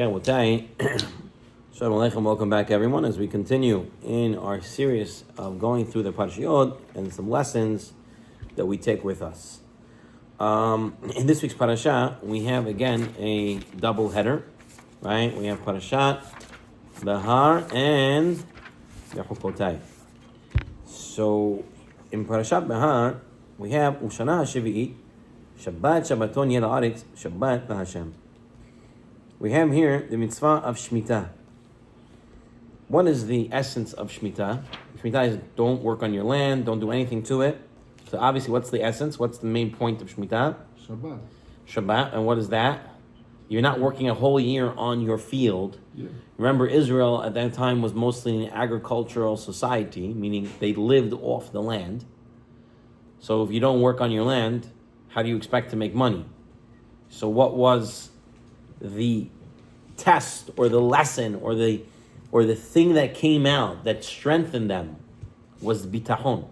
Yochai. Shalom Aleichem, welcome back everyone as we continue in our series of going through the Parashiyot and some lessons that we take with us. In this week's Parasha, we have again a double header, right? We have Parashat, Behar, and Bechukotai. So in Parashat Behar, we have Ushana HaShevi'it, Shabbat Shabbaton Yel Haaretz, Shabbat LaHashem. We have here the mitzvah of Shemitah. What is the essence of Shemitah? Shemitah is don't work on your land, don't do anything to it. So obviously, what's the essence? What's the main point of Shemitah? Shabbat. Shabbat, and what is that? You're not working a whole year on your field. Yeah. Remember, Israel at that time was mostly an agricultural society, meaning they lived off the land. So if you don't work on your land, how do you expect to make money? So what was the test or the lesson or the thing that came out that strengthened them was bitachon.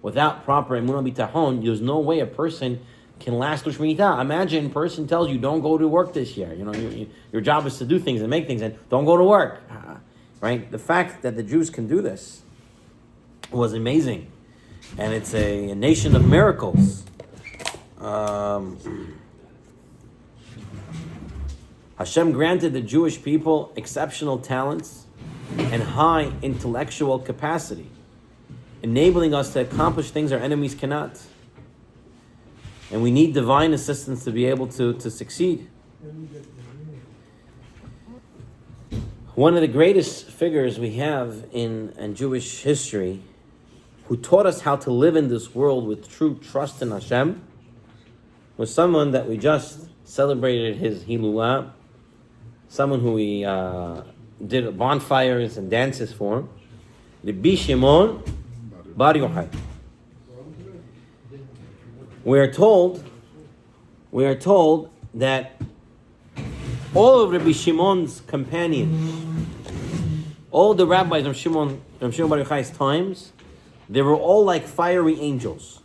Without proper emunah bitachon, there's no way a person can last through Shemitah. Imagine a person tells you, don't go to work this year. Your job is to do things and make things, and don't go to work. Right? The fact that the Jews can do this was amazing. And it's a nation of miracles. Hashem granted the Jewish people exceptional talents and high intellectual capacity, enabling us to accomplish things our enemies cannot. And we need divine assistance to be able to succeed. One of the greatest figures we have in Jewish history who taught us how to live in this world with true trust in Hashem was someone that we just celebrated his Hilulah, someone who we did bonfires and dances for, Rabbi Shimon bar Yochai. We are told that all of Rabbi Shimon's companions, all the rabbis of Shimon bar Yochai's times, they were all like fiery angels.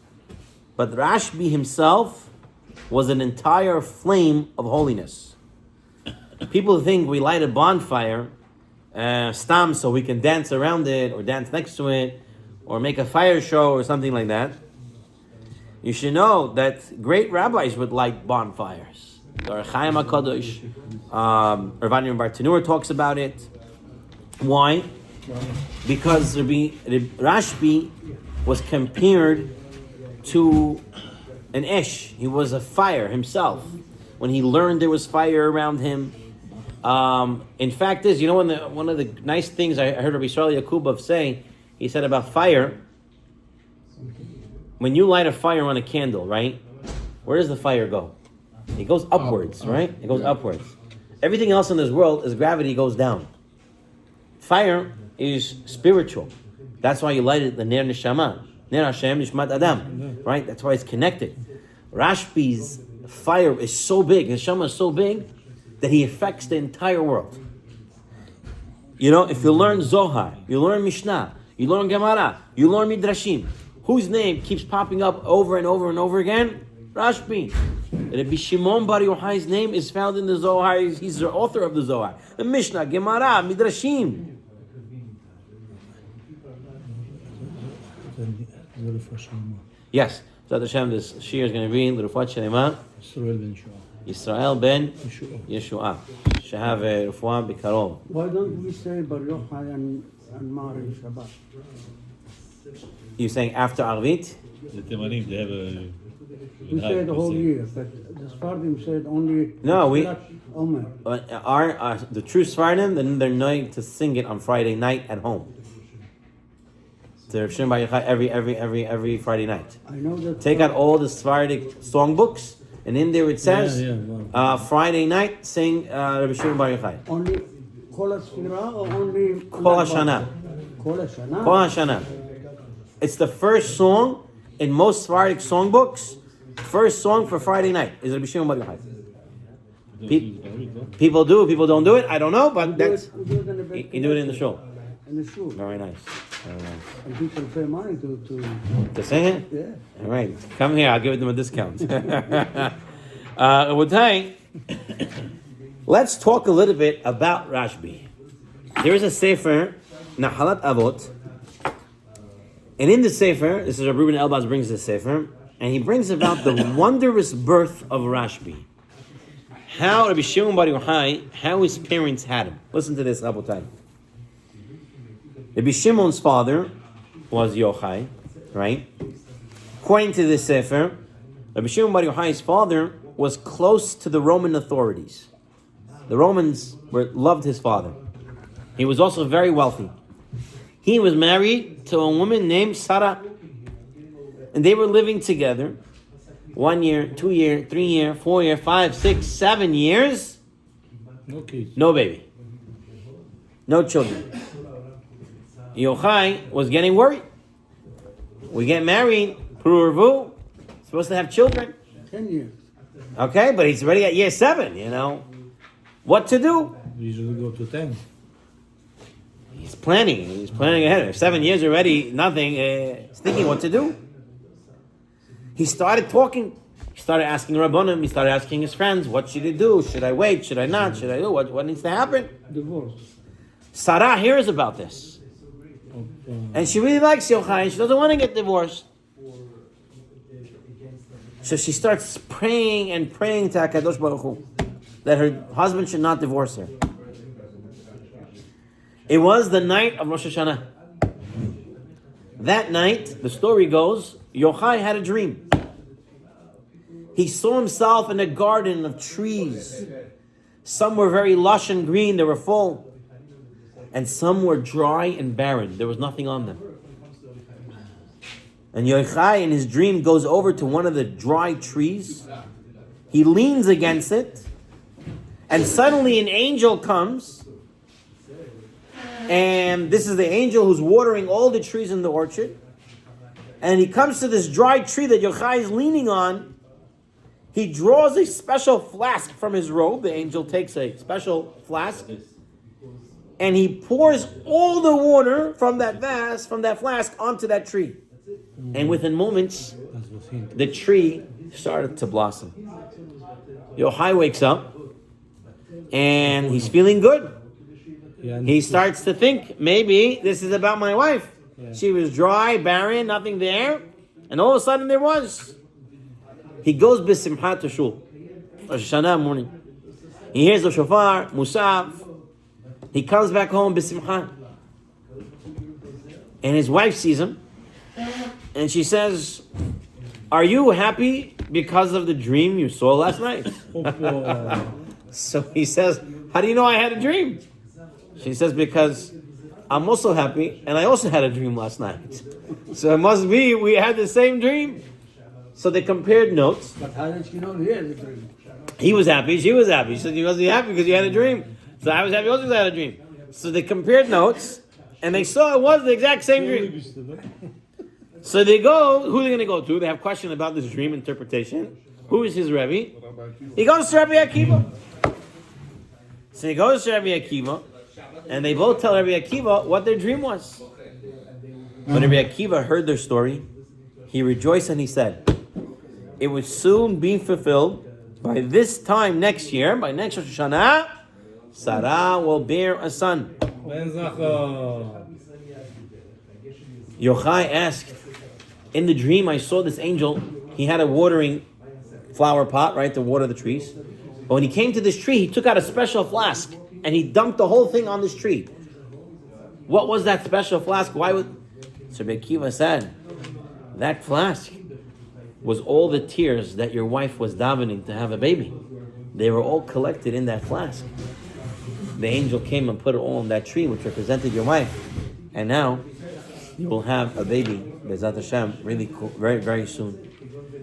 But Rashbi himself was an entire flame of holiness. People think we light a bonfire, stam, so we can dance around it, or dance next to it, or make a fire show, or something like that. You should know that great rabbis would light bonfires. The Chaim HaKadosh, Ravani Bartanur talks about it. Why? Because Rashbi was compared to an esh. He was a fire himself. When he learned there was fire around him. In fact, one of the nice things I heard Rabbi Yisrael Yakubov say, he said about fire, when you light a fire on a candle, right? Where does the fire go? It goes upwards, right? It goes upwards. Everything else in this world is gravity goes down. Fire is spiritual. That's why you light it, the Ner Neshama. Ner Hashem Nishmat Adam. Right? That's why it's connected. Rashbi's fire is so big, his Neshama is so big, that he affects the entire world. If you learn Zohar, you learn Mishnah, you learn Gemara, you learn Midrashim, whose name keeps popping up over and over and over again? Rashbi. Rabbi Shimon bar Yochai's name is found in the Zohar. He's the author of the Zohar. The Mishnah, Gemara, Midrashim. Yes. So Hashem, this Shir is going to be L'Rufat Shlema Yisrael ben Yeshua. Shehav Refuah B'Karov. Why don't we say Bar Yochai and Mar in Shabbat? You're saying after Arvit? The Temanim, they have a... We say the whole year, but the Sfardim said only... No, Omer. The true Sfardim, then they're known to sing it on Friday night at home. To Shimon bar Yochai every Friday night. I know that. Take out all the Sephardic songbooks, and in there it says, Friday night, sing Rabbi Shimon bar Yochai. Only Kol HaSfira or only... Kol HaShana. Kol HaShana? Kol HaShana. It's the first song in most Sephardic songbooks. First song for Friday night is Rabbi Shimon bar Yochai. People do, people don't do it. I don't know, but that's... You do it in the show. In the shul. Very nice. And people pay money to sing it? Yeah. All right. Come here, I'll give them a discount. Let's talk a little bit about Rashbi. There is a sefer, Nahalat Avot, and in the sefer, this is Rabbi Reuben Elbaz brings the sefer, and he brings about the wondrous birth of Rashbi. How Rabbi Shimon bar Yochai, how his parents had him. Listen to this, Rabotai. Rabbi Shimon's father was Yochai, right? According to this sefer, Rabbi Shimon bar Yochai's father was close to the Roman authorities. The Romans loved his father. He was also very wealthy. He was married to a woman named Sarah. And they were living together 1 year, 2 year, 3 year, 4 year, 5, 6, 7 years. No kids. No baby. No children. Yochai was getting worried. We get married, Pru'urvu, supposed to have children. 10 years. Okay, but he's already at year 7, you know. What to do? We usually go to 10. He's planning ahead. If 7 years already, nothing, he's thinking what to do. He started talking. He started asking Rabbanim. He started asking his friends, what should he do? Should I wait? Should I not? Should I do? What needs to happen? Divorce. Sarah hears about this. And she really likes Yochai, and she doesn't want to get divorced. So she starts praying to HaKadosh Baruch Hu that her husband should not divorce her. It was the night of Rosh Hashanah. That night, the story goes, Yochai had a dream. He saw himself in a garden of trees. Some were very lush and green, they were full. And some were dry and barren. There was nothing on them. And Yochai, in his dream, goes over to one of the dry trees. He leans against it. And suddenly an angel comes. And this is the angel who's watering all the trees in the orchard. And he comes to this dry tree that Yochai is leaning on. He draws a special flask from his robe. The angel takes a special flask. And he pours all the water from that flask onto that tree. And within moments, the tree started to blossom. Yochai wakes up and he's feeling good. He starts to think, maybe this is about my wife. She was dry, barren, nothing there. And all of a sudden there was. He goes b'simcha to shul. Rosh Hashanah morning. He hears the shofar, Musaf. He comes back home b'simcha. And his wife sees him. And she says, are you happy because of the dream you saw last night? So he says, how do you know I had a dream? She says, because I'm also happy and I also had a dream last night. So it must be we had the same dream. So they compared notes. But how did she know he had a dream? He was happy, she was happy. She said, you wasn't happy because you had a dream. So I was happy also because I had a dream. So they compared notes and they saw it was the exact same dream. So they go, who are they going to go to? They have question about this dream interpretation. Who is his Rabbi? He goes to Rabbi Akiva. So he goes to Rabbi Akiva, and they both tell Rabbi Akiva what their dream was. When Rabbi Akiva heard their story, he rejoiced and he said, it would soon be fulfilled by this time next year, by next Rosh Hashanah, Sarah will bear a son. Yochai asked, in the dream I saw this angel, he had a watering flower pot, right, to water the trees. But when he came to this tree, he took out a special flask and he dumped the whole thing on this tree. What was that special flask? Why would... So Rabbi Akiva said, that flask was all the tears that your wife was davening to have a baby. They were all collected in that flask. The angel came and put it all on that tree, which represented your wife. And now, you will have a baby, Bezat Hashem, really cool, very, very soon.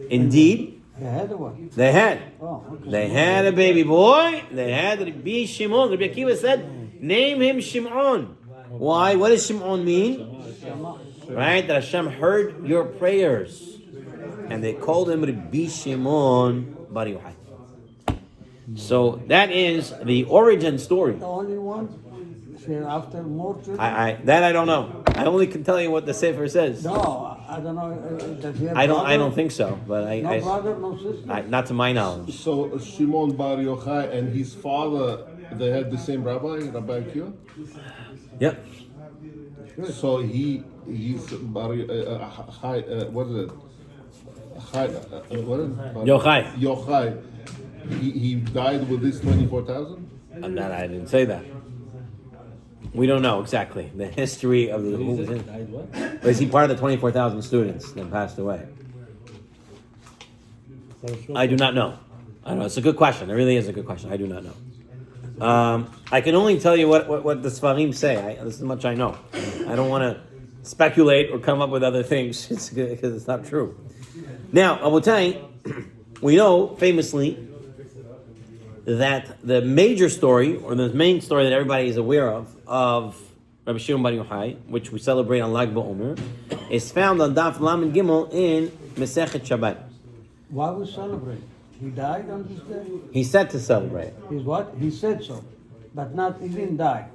Indeed, They had one. they had. Oh, okay. They had a baby boy. They had Rabbi Shimon. Rabbi Akiva said, name him Shimon. Why? What does Shimon mean? Right? That Hashem heard your prayers. And they called him Rabbi Shimon bar Yochai. So that is the origin story. The only one? After more children? That I don't know. I only can tell you what the Sefer says. No, I don't know. Does he have I brother? don't think so, but No brother, no sister. not to my knowledge. So Shimon Bar Yochai and his father, they had the same rabbi, Rabbi Akiva. Yep. So he's Bar Chai, what is it? Chai, what is it? Yochai. Yochai. He died with this 24,000. I didn't say that. We don't know exactly the history of the. Who was in. Died what? Is he part of the 24,000 students that passed away? I do not know. I don't know. It's a good question. It really is a good question. I do not know. I can only tell you what the Sfarim say. This is much I know. I don't want to speculate or come up with other things because it's not true. Now, I will tell you, we know famously that the major story, or the main story that everybody is aware of Rabbi Shimon Bar Yochai, which we celebrate on Lag BaOmer, is found on Daf Lamed Gimel in Masechet Shabbat. Why we celebrate? He died on this day? He said to celebrate. He's what? He said so. But not, he didn't die.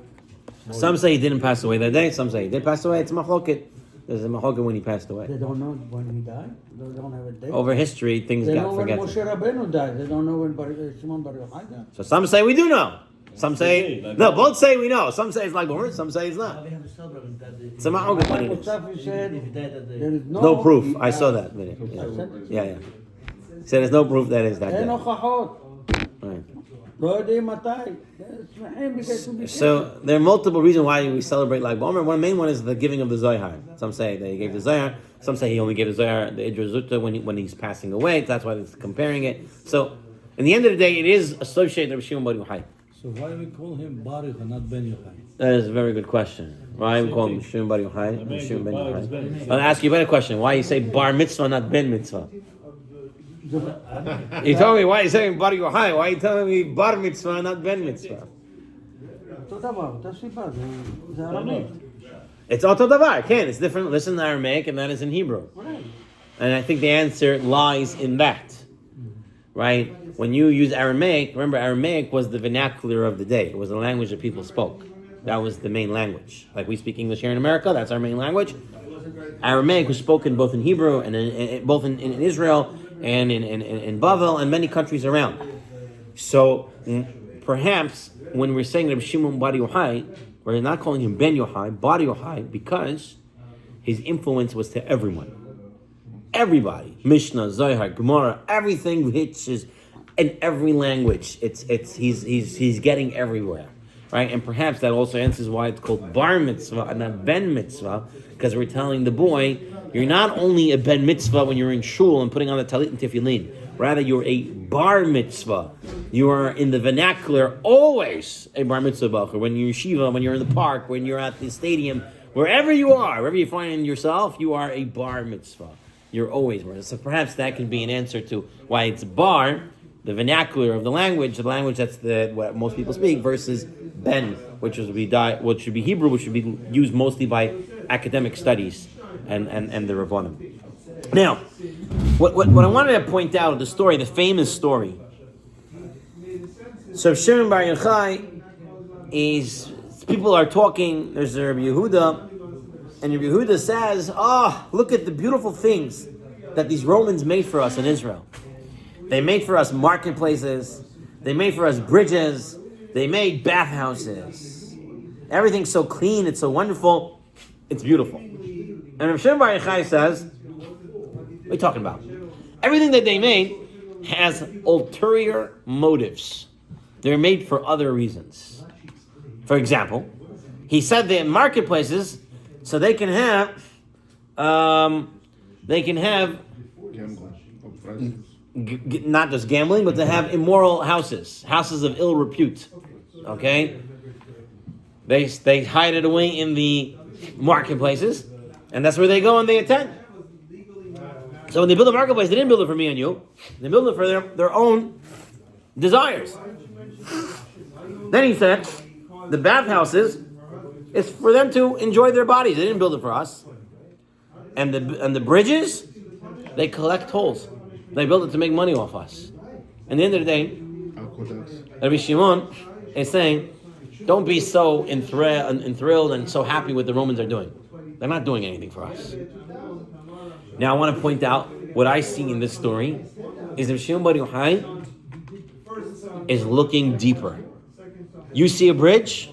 Some say he didn't pass away that day. Some say he did pass away. It's a machloket. There's a machloket when he passed away. They don't know when he died. They don't have a date. Over history, things They got know when forgotten. Moshe Rabbeinu died. They don't know when Shimon Bar Yochai died. So some say we do know. Some say no. Both say we know. Some say it's like Gomer. Some say it's not. It's a machloket when it is. Mustafa said there is No proof. I saw that minute. Yeah. He said there's no proof that is that אין day. הוכחות. Right. לא יודעים מתי. שמחים ביקשו בשם. So there are multiple reasons why we celebrate Lag BaOmer. One main one is the giving of the Zohar. Some say that he gave the Zohar. Some say he only gave the Zohar, the Idra Zutta, when he's passing away. That's why it's comparing it. So, in the end of the day, it is associated with Shimon Bar Yochai. So why we call him Baruch and not Ben Yochai? That is a very good question. Why we call him Shimon Bar Yochai and Shimon Ben Bar is Ben. Yochai? I'll ask you a better question. Why you say Bar Mitzvah, not Ben Mitzvah? You told me why you saying Bar Yochai. Why are you telling me Bar Mitzvah, not Ben Mitzvah? אותו דבר, אותה סיבה, זה ארמית. It's Oto Davar. Again, it's different. Listen to Aramaic, and that is in Hebrew. And I think the answer lies in that. Right? When you use Aramaic, remember Aramaic was the vernacular of the day. It was the language that people spoke. That was the main language. Like we speak English here in America, that's our main language. Aramaic was spoken both in Hebrew and both in Israel and in Bavel and many countries around. So perhaps when we're saying Rabbi Shimon Bar Yochai, we're not calling him Ben Yochai, Bar Yochai, because his influence was to everyone. Everybody. Mishnah, Zohar, Gemara, everything which is in every language. He's getting everywhere. Right? And perhaps that also answers why it's called Bar Mitzvah and not Ben Mitzvah, because we're telling the boy, you're not only a Ben Mitzvah when you're in shul and putting on the talit and tefillin, rather you're a Bar Mitzvah. You are in the vernacular always a Bar Mitzvah bacher. When you're in yeshiva, when you're in the park, when you're at the stadium, wherever you are, wherever you find yourself, you are a Bar Mitzvah. You're always Bar. So perhaps that can be an answer to why it's Bar, the vernacular of the language that's what most people speak, versus Ben, which should be Hebrew, which should be used mostly by academic studies and the Rabbanim. Now, what I wanted to point out, the story, the famous story. So Shimon Bar Yochai is, people are talking, there's a Rabbi Yehuda, and Rabbi Yehuda says, look at the beautiful things that these Romans made for us in Israel. They made for us marketplaces, they made for us bridges, they made bathhouses. Everything's so clean, it's so wonderful, it's beautiful. And Rabbi Shimon Bar Yochai says, what are you talking about? Everything that they made has ulterior motives. They're made for other reasons. For example, he said they're marketplaces so they can have not just gambling, but to have immoral houses of ill repute. Okay, they hide it away in the marketplaces, and that's where they go and they attend. So when they build a marketplace, they didn't build it for me and you. They built it for their own desires. Then he said, the bathhouses is for them to enjoy their bodies. They didn't build it for us. And the bridges, they collect tolls. They build it to make money off us. At the end of the day, Rabbi Shimon is saying, don't be so enthralled and so happy with what the Romans are doing. They're not doing anything for us. Now I want to point out what I see in this story is that Shimon Bar Yochai is looking deeper. You see a bridge,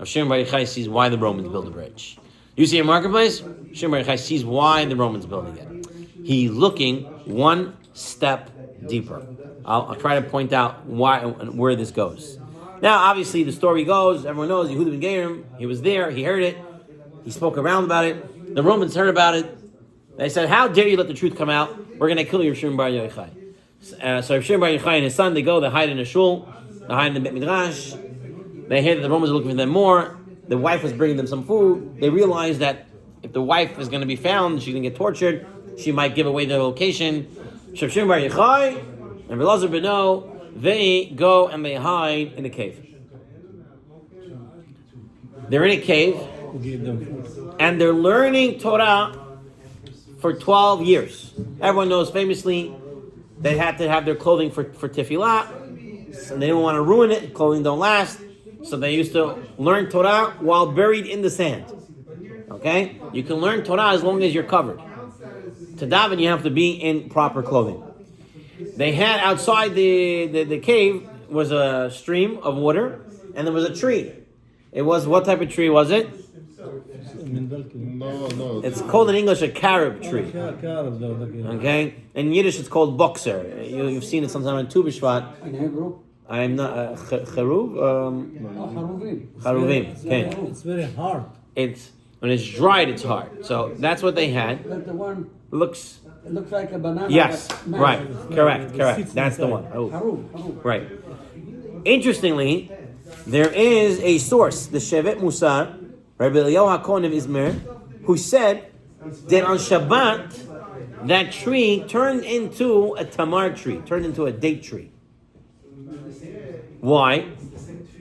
Shimon Bar Yochai sees why the Romans built a bridge. You see a marketplace, Shimon Bar Yochai sees why the Romans building it. He's looking one step deeper. I'll try to point out why and where this goes. Now, obviously, the story goes, everyone knows, Yehuda ben Gerim, he was there, he heard it, he spoke around about it, the Romans heard about it, they said, how dare you let the truth come out, we're going to kill your Shimon Bar Yochai. So Shimon Bar Yochai and his son, they go, they hide in a shul, they hide in the Bet Midrash, they hear that the Romans are looking for them more, the wife was bringing them some food, they realize that if the wife is going to be found, she's going to get tortured, she might give away their location. So Shimon Bar Yochai and Elazar Beno, they go and they hide in a cave. They're in a cave, and they're learning Torah for 12 years. Everyone knows famously they had to have their clothing for tefillah, and they didn't want to ruin it. Clothing don't last, so they used to learn Torah while buried in the sand. Okay? You can learn Torah as long as you're covered. To daven, you have to be in proper clothing. They had outside the cave was a stream of water, and there was a tree. It was, what type of tree was it? No. It's called in English a carob tree. Okay? In Yiddish it's called boxer. You've seen it sometime in Tu B'Shvat. In Hebrew? I'm not, Cheruv? Charuvim. Okay. It's very hard. When it's dried, it's hard. So that's what they had. That's the one, Looks... it looks like a banana. Yes, but right, mash. correct. That's the one. Oh. Harub. Right. Interestingly, there is a source, the Shevet Musar, Rabbi Eliyahu HaKohen of Izmir, who said that on Shabbat, that tree turned into a tamar tree, turned into a date tree. Why?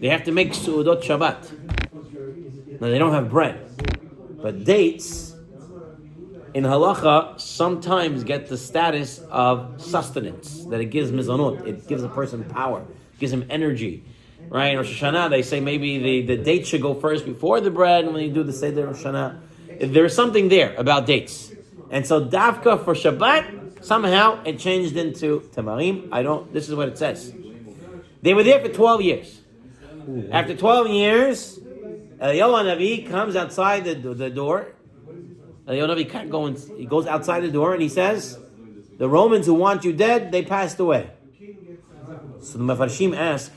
They have to make su'udot Shabbat. Now they don't have bread, but dates in halacha sometimes get the status of sustenance, that it gives mizanot, it gives a person power, gives him energy. Right? In Rosh Hashanah, they say maybe the date should go first before the bread when you do the Seder Rosh Hashanah. There's something there about dates. And so Davka for Shabbat, somehow it changed into Tamarim. This is what it says. They were there for 12 years. After 12 years, Eliyahu Navi comes outside the door. Eliyahu Navi can't go in, he goes outside the door and he says, the Romans who want you dead, they passed away. So the Mefarshim ask,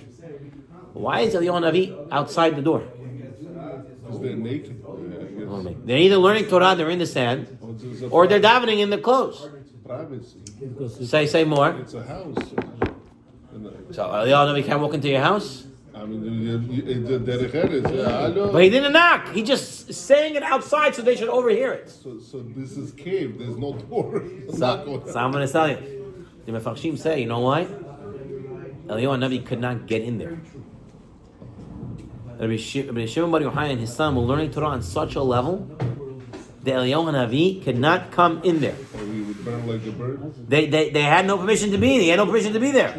why is Eliyahu Navi outside the door? Because they're naked. They're either learning Torah, they're in the sand, or they're davening in the clothes. Privacy. Say more. It's a house. So Eliyahu Navi can't walk into your house? I mean, But he didn't knock. He just saying it outside so they should overhear it. So this is cave. There's no door. So I'm going to tell you. The Mefarshim say, you know why? Eliyahu Navi could not get in there. Rabbi Shimon Bar Yochai and his son were learning Torah on such a level that Eliyahu Navi could not come in there. Or he would burn like a bird. They had no permission to be there. He had no permission to be there.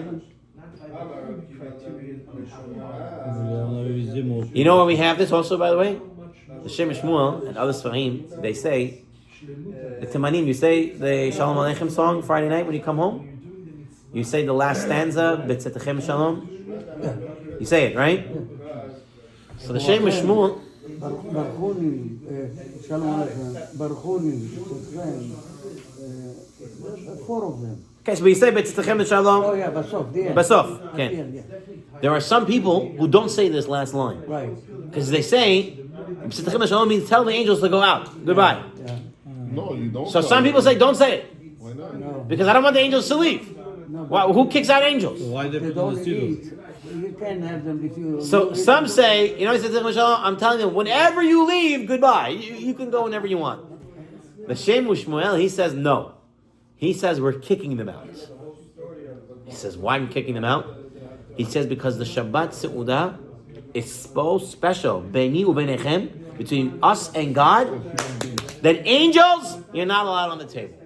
You know where we have this also, by the way? The Shem Shmuel and other Sfarim, they say, the Timanim, you say the Shalom Aleichem song Friday night when you come home? You say the last stanza, B'tzetechem Shalom? You say it, right? So the Shem Shmuel... Barchoni, Shalom Aleichem, Barchoni, four of them. Okay, so we say B'tzetechem Shalom. Oh yeah, Basof, the end. Basof, okay. At the end, yeah. There are some people who don't say this last line. Right. Because they say, B'tzetechem Shalom means tell the angels to go out. Goodbye. Yeah. No, you don't. So some people say, don't say it. Why not? No. Because I don't want the angels to leave. No, Why, who kicks out angels? Why they they put on don't the eat. studios? You can't have them if you... So some say, you know, he says, I'm telling them, whenever you leave, goodbye. You can go whenever you want. The Shem Shmuel, he says no. He says we're kicking them out. He says, why am I kicking them out? He says because the Shabbat Seudah is so special, Beini u'Beinechem, between us and God, that angels, you're not allowed on the table.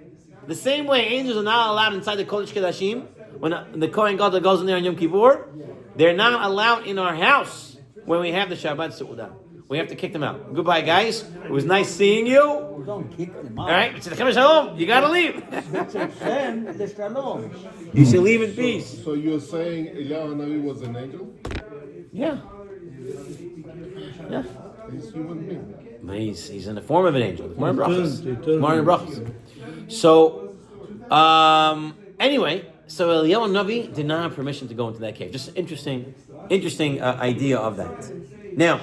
The same way angels are not allowed inside the Kodesh Kodashim, when the Kohen Gadol goes in there on Yom Kippur, they're not allowed in our house when we have the Shabbat Seudah. We have to kick them out. Goodbye, guys. It was nice seeing you. Don't kick them out. All right, shalom. You gotta leave. Send the shalom. You should leave in peace. So you're saying Eliyahu Hanavi was an angel? Yeah. Yeah. He's human being. But he's in the form of an angel. Morning brachas. Eternal. Morning brachas. So, anyway, so Eliyahu Navi did not have permission to go into that cave. Just interesting idea of that. Now,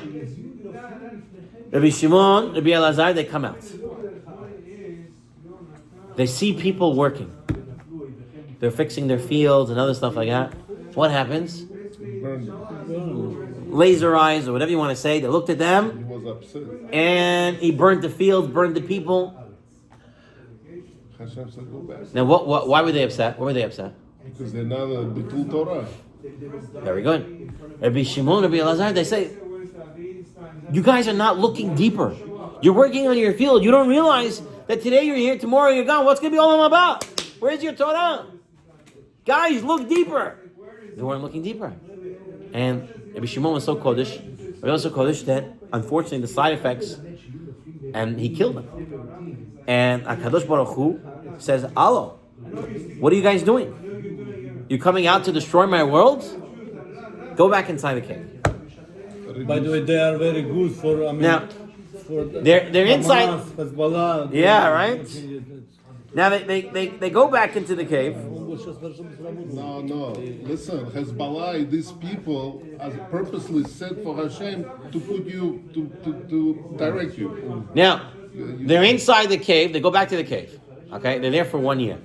Rabbi Shimon, Rabbi Elazar, they come out. They see people working. They're fixing their fields and other stuff like that. What happens? Laser eyes, or whatever you want to say. They looked at them. He was upset. And he burned the fields, burned the people. Hashem said, go back. Now, why were they upset? Why were they upset? Because they're not a Betul Torah. Very good. Rabbi Shimon, Rabbi Elazar, they say, you guys are not looking deeper. You're working on your field. You don't realize that today you're here, tomorrow you're gone. What's going to be all them about? Where's your Torah? Guys, look deeper. They weren't looking deeper. And Rabbi Shimon was so Kodesh, Rabbi was so Kodesh that, unfortunately, the side effects, and he killed them. And HaKadosh Baruch Hu says, Alo, what are you guys doing? You're coming out to destroy my world? Go back inside the cave. By the way, they are very good for, Now, for they're inside. Hamas, Hezbollah. Yeah, right? Now they go back into the cave. No. Listen, Hezbollah, these people, are purposely set for Hashem to put you, to direct you. Now, they're inside the cave. They go back to the cave. Okay? They're there for 1 year.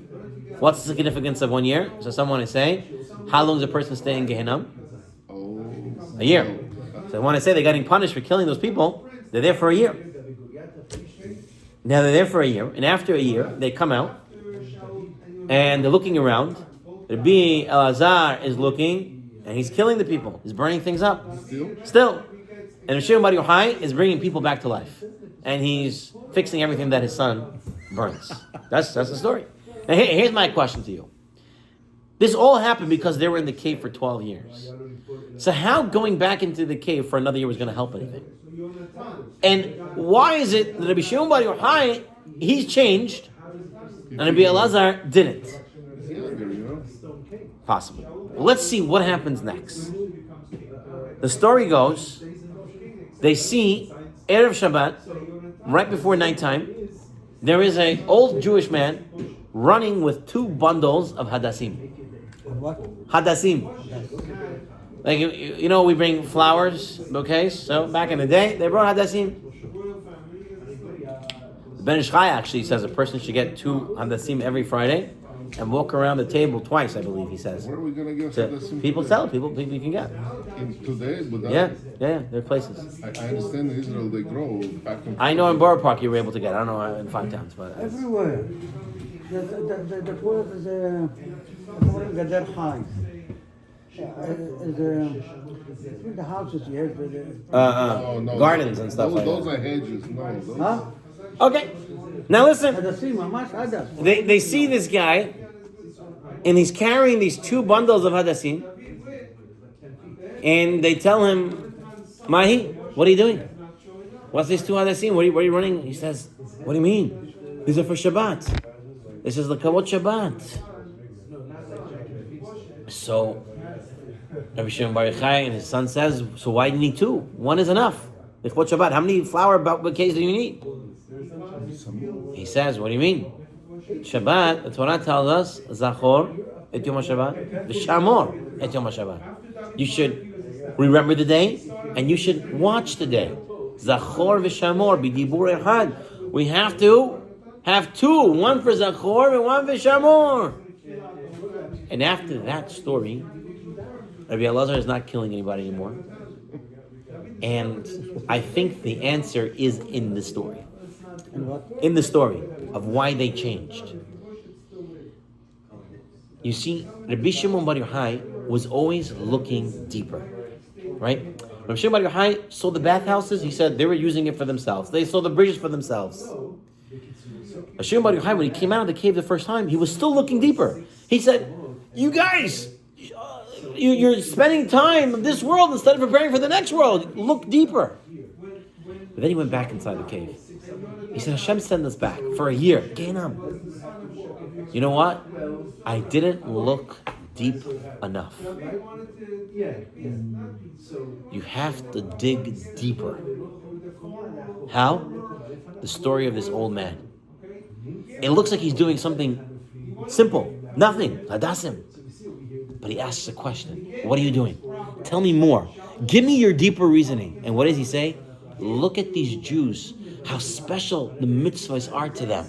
What's the significance of 1 year? So someone is saying, how long does a person stay in Gehenna? Oh. A year. So I want to say they're getting punished for killing those people. They're there for a year. Now they're there for a year. And after a year, they come out. And they're looking around. Rabbi Elazar is looking. And he's killing the people. He's burning things up. Still. And Shimon Bar Yochai is bringing people back to life. And he's fixing everything that his son burns. That's the story. Now here's my question to you. This all happened because they were in the cave for 12 years. So how going back into the cave for another year was going to help anything? And why is it that Rabbi Shimon Bar Yochai, he's changed, and Rabbi Elazar didn't? Possibly. Well, let's see what happens next. The story goes, they see Erev Shabbat, right before nighttime, there is an old Jewish man running with 2 bundles of hadassim. What? Hadassim. Like, you know, we bring flowers, bouquets. So back in the day, they brought hadassim. Ben Yochai actually says a person should get 2 hadassim every Friday and walk around the table twice, I believe he says. Where are we going to get So hadassim? people sell it. People you can get. Today? Without, Yeah, there are places. I understand in Israel they grow back and I know in Borough Park you were able to get it. I don't know in 5 towns, but Everywhere. The word is Gadar High. The houses, yes. Oh, no. gardens and stuff like those that. are hedges. No, those Huh? Okay, now listen. Hadassim, Mamash Hadas. They see this guy, and he's carrying these 2 bundles of hadassim, and they tell him, Mahi, what are you doing? What's these 2 hadassim? Where are you running? He says, what do you mean? These are for Shabbat. This is the Kavod Shabbat. So Rabbi Shimon Bar Yochai and his son says, so why do you need 2? 1 is enough. The Kavod Shabbat. How many flower bouquets do you need? He says, what do you mean? Shabbat, the Torah tells us, Zachor et Yom HaShabbat, V'shamor et Yom HaShabbat. You should remember the day, and you should watch the day. Zachor v'shamor b'dibur echad. We have to have 2, 1 for Zachor and 1 for Shamor. And after that story, Rabbi Elazar is not killing anybody anymore. And I think the answer is in the story. In the story of why they changed. You see, Rabbi Shimon Bar Yochai was always looking deeper. Right? Rabbi Shimon Bar Yochai saw the bathhouses, he said they were using it for themselves. They saw the bridges for themselves. Rabbi Shimon Bar Yochai, when he came out of the cave the first time, he was still looking deeper. He said, you guys, you're spending time in this world instead of preparing for the next world. Look deeper. But then he went back inside the cave. He said, Hashem sent us back for a year. Gehinam. You know what? I didn't look deep enough. You have to dig deeper. How? The story of this old man. It looks like he's doing something simple. Nothing. Hadassim. But he asks a question. What are you doing? Tell me more. Give me your deeper reasoning. And what does he say? Look at these Jews. How special the mitzvahs are to them.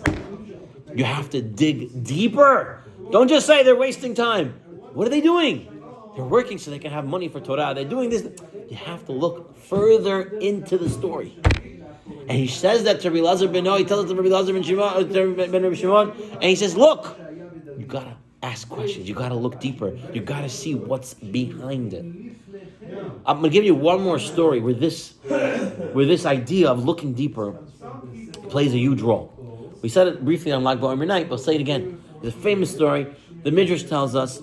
You have to dig deeper. Don't just say they're wasting time. What are they doing? They're working so they can have money for Torah. They're doing this. You have to look further into the story. And he says that to Rabbi Elazar ben Noah. He tells it to Rabbi Elazar ben Shimon, ben Rabbi Shimon, and he says, look, you gotta ask questions. You gotta look deeper. You gotta see what's behind it. I'm gonna give you one more story where this idea of looking deeper plays a huge role. We said it briefly on Lag BaOmer night, but I'll say it again. It's a famous story. The Midrash tells us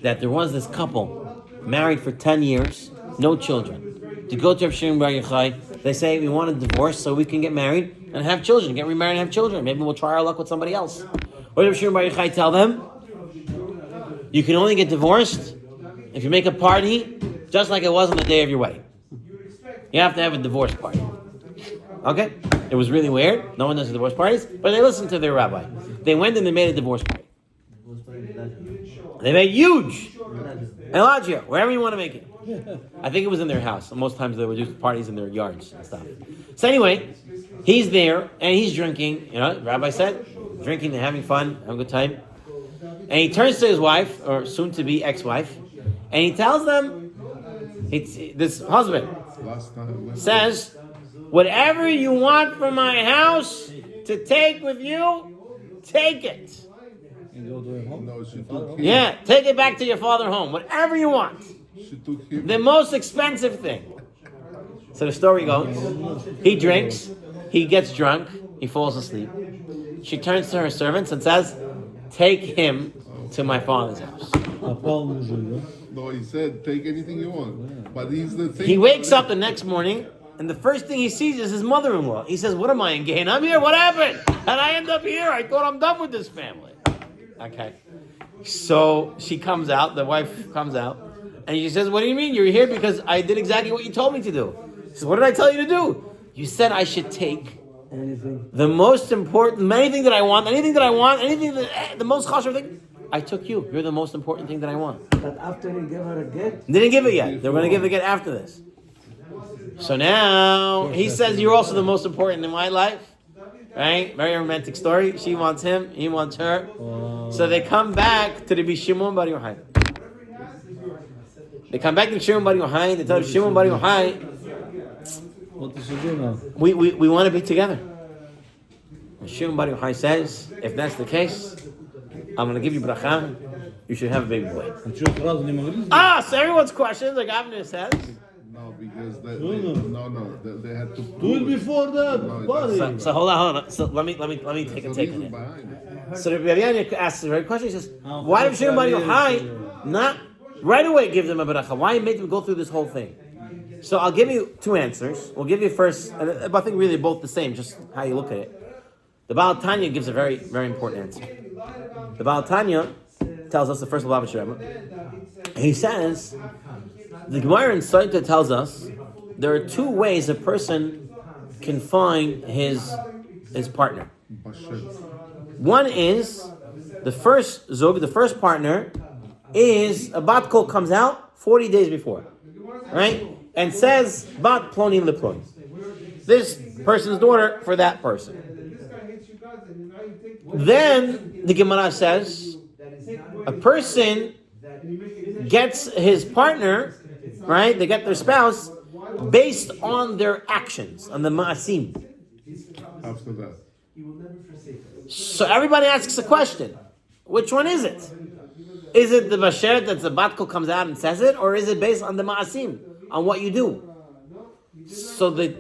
that there was this couple married for 10 years, no children. To go to Rav Shimon bar Yochai, they say, we want a divorce so we can get married and have children. Get remarried and have children. Maybe we'll try our luck with somebody else. What did Rav Shimon bar Yochai tell them? You can only get divorced if you make a party just like it was on the day of your wedding. You have to have a divorce party. Okay? It was really weird. No one does divorce parties, but they listened to their rabbi. They went and they made a divorce party. They made huge. Elijah, wherever you want to make it. I think it was in their house. Most times they would do parties in their yards and stuff. So anyway, he's there and he's drinking. You know, the rabbi said, drinking and having fun, having a good time. And he turns to his wife, or soon-to-be ex-wife, and he tells them, this husband says, whatever you want from my house to take with you, take it. Yeah, take it back to your father home. Whatever you want. The most expensive thing. So the story goes, he drinks, he gets drunk, he falls asleep. She turns to her servants and says, take him to my father's house. No, he said, take anything you want. But he's the thing. He wakes up the next morning, and the first thing he sees is his mother-in-law. He says, what am I in Gehenna? I'm here, what happened? And I end up here. I thought I'm done with this family. Okay. So she comes out, the wife comes out, and she says, what do you mean? You're here because I did exactly what you told me to do. He says, what did I tell you to do? You said I should take anything. The most important, anything that I want, the most chashuv thing, I took you. You're the most important thing that I want. But after he gave her a get? Didn't give it yet. They're going to give the get after this. So now, he says, you're also the most important in my life. Right? Very romantic story. She wants him, he wants her. So they come back to the Shimon bar Yochai. They come back to Shimon bar Yochai. They tell Shimon bar Yochai, What does she do now? we want to be together. And Shimon bar Yochai says, if that's the case, I'm going to give you bracha. You should have a baby boy. So everyone's questions, like Avner says. No, because they had to Do it before that. So hold on. So let me take a take on it. So the Rabbi asks the right question. He says, why did Shimon bar Yochai not right away give them a bracha? Why make them go through this whole thing? So I'll give you two answers. We'll give you first, and I think really both the same, just how you look at it. The Baal Tanya gives a very, very important answer. The Baal Tanya tells us the first Lubavitch Rebbe. He says, the Gemara in Saita tells us there are two ways a person can find his partner. One is the first zug, the first partner is a bat kol comes out 40 days before, right, and says bat plonim leploni, this person's daughter for that person. Then the Gemara says a person gets his partner, right? They get their spouse based on their actions, on the ma'asim. after that. So everybody asks a question. Which one is it? Is it the Basher that the Batko comes out and says it, or is it based on the ma'asim, on what you do? So the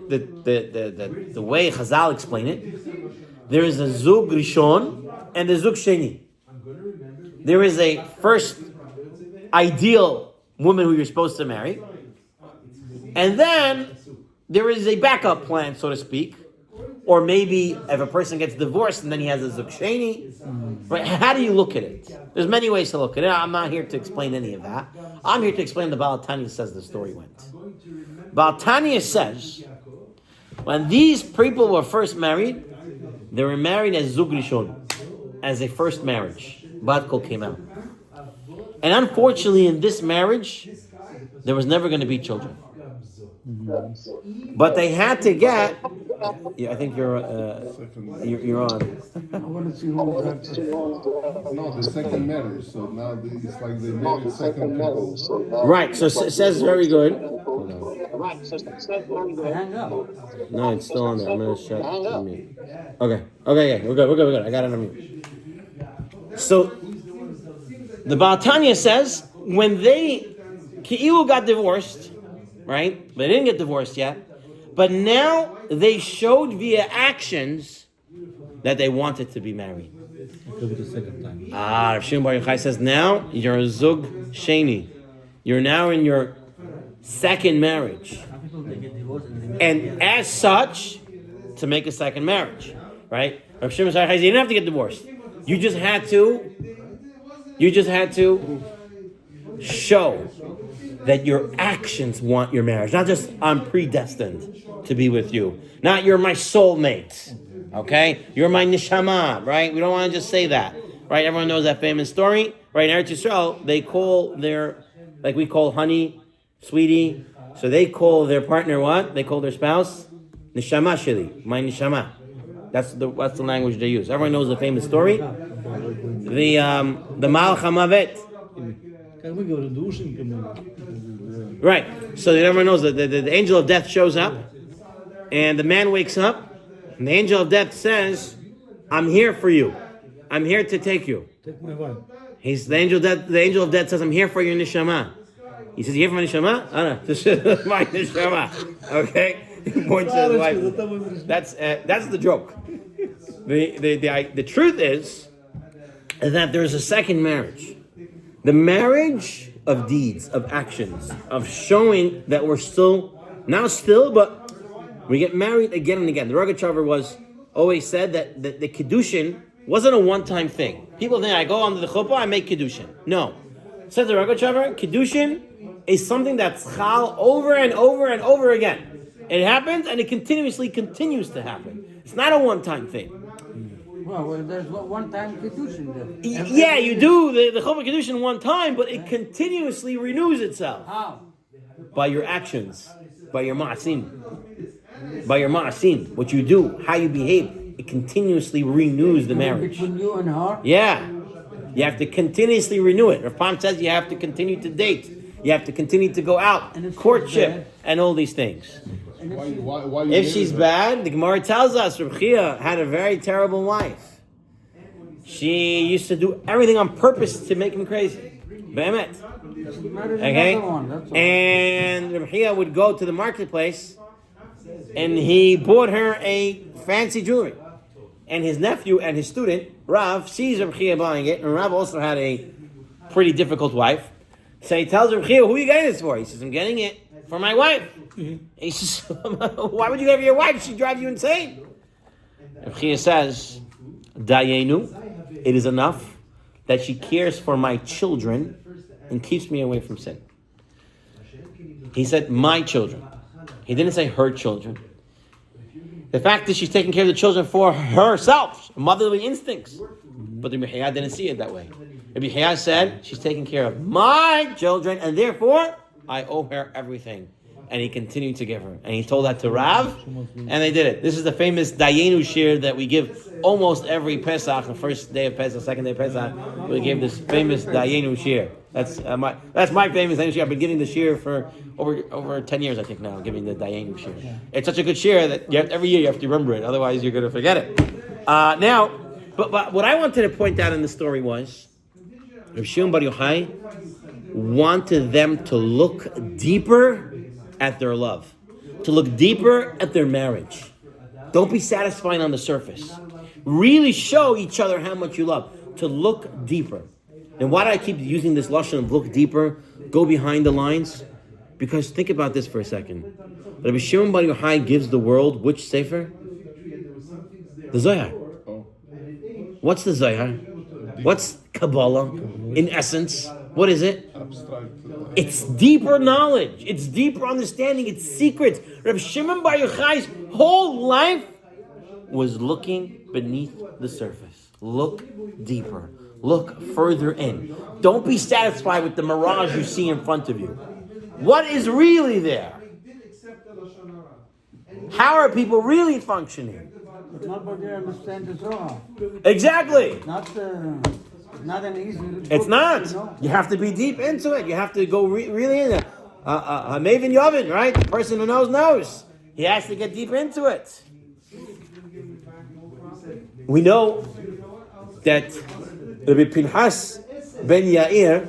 way Chazal explain it, there is a Zug Rishon and a Zug Sheni. There is a first ideal woman who you're supposed to marry, and then there is a backup plan, so to speak. Or maybe if a person gets divorced and then he has a zug sheni, right? How do you look at it? There's many ways to look at it. I'm not here to explain any of that. I'm here to explain the Baal Tanya says the story went. Baal Tanya says, when these people were first married, they were married as zug rishon, as a first marriage. Bat kol came out. And unfortunately in this marriage, there was never going to be children. But they had to get. Yeah, I think you're on. I want to see who that. No, the second marriage. So now it's like they married second couple. Right. So it says very good. Hang up. No, it's still on there. I'm gonna shut the mute. Okay. Okay. Yeah, we're good. I got it on mute. So the Baal Tanya says when they Ki'ilu got divorced, right? They didn't get divorced yet. But now they showed via actions that they wanted to be married. Could be the second time. Rav Shimon Bar Yochai says now you're a zug sheni. You're now in your second marriage. And as such, to make a second marriage, right? Rav Shimon Bar Yochai says you didn't have to get divorced. You just had to show that your actions want your marriage. Not just I'm predestined to be with you. Not you're my soulmate. Okay? You're my neshama, right? We don't want to just say that. Right? Everyone knows that famous story. Right? In Eretz Yisrael, they call their, like we call honey, sweetie. So they call their partner what? They call their spouse neshama sheli, my neshama. That's the language they use. Everyone knows the famous story. The Malach HaMavet. Can we go to douchen? Right. So everyone knows that the angel of death shows up, and the man wakes up, and the angel of death says, "I'm here for you. I'm here to take you." Take my wife. The angel of death says, "I'm here for your neshama." He says, "You here for my neshama?" Oh, no, this is my neshama. Okay. He points to his wife. That's the joke. The truth is that there's a second marriage. The marriage of deeds, of actions, of showing that we're but we get married again and again. The Rogachover always said that the Kiddushin wasn't a one-time thing. People think I go onto the chuppah, I make Kiddushin. No. Says the Rogachover, Kiddushin is something that's chal over and over and over again. It happens and it continuously continues to happen. It's not a one-time thing. Well, there's one time Kiddushin there. Yeah, you do the Chuppah Kiddushin one time, but it continuously renews itself. How? By your actions, by your ma'asim. By your ma'asim, what you do, how you behave, it continuously renews the marriage. Between you and her? Yeah. You have to continuously renew it. Rav Pam says you have to continue to date. You have to continue to go out, courtship, and all these things. Why If she's bad, the Gemara tells us Reb Chia had a very terrible wife. She used to do everything on purpose to make him crazy. Be'emet. Okay? And Reb Chia would go to the marketplace and he bought her a fancy jewelry. And his nephew and his student, Rav, sees Reb Chia buying it, and Rav also had a pretty difficult wife. So he tells Reb Chia, who are you getting this for? He says, I'm getting it for my wife. He says, why would you get it for your wife? She drives you insane. Reb Chia says, Dayenu, it is enough that she cares for my children and keeps me away from sin. He said, my children. He didn't say her children. The fact that she's taking care of the children for herself, motherly instincts. But the Behar didn't see it that way. The Behar said, she's taking care of my children, and therefore, I owe her everything. And he continued to give her. And he told that to Rav, and they did it. This is the famous Dayenu shir that we give almost every Pesach, the first day of Pesach, second day of Pesach. We give this famous Dayenu shir. That's my famous Dayenu shir. I've been giving the shir for over 10 years, I think now, giving the Dayenu shir. It's such a good shir that every year you have to remember it, otherwise you're going to forget it. But what I wanted to point out in the story was, Rav Shimon Bar Yochai wanted them to look deeper at their love, to look deeper at their marriage. Don't be satisfied on the surface. Really show each other how much you love, to look deeper. And why do I keep using this lashon of look deeper, go behind the lines? Because think about this for a second. Rabbi Shimon Bar Yochai gives the world which sefer? The Zohar. What's the Zohar? What's Kabbalah? In essence, what is it? Abstract. It's deeper knowledge. It's deeper understanding. It's secrets. Rabbi Shimon Bar Yochai's whole life was looking beneath the surface. Look deeper. Look further in. Don't be satisfied with the mirage you see in front of you. What is really there? How are people really functioning? It's not what they understand the Zohar. Exactly. Not an easy book, It's not. you know. You have to be deep into it. You have to go really in there. Maven Yovin, right? The person who knows. He has to get deep into it. We know that Rabbi Pinchas ben Yair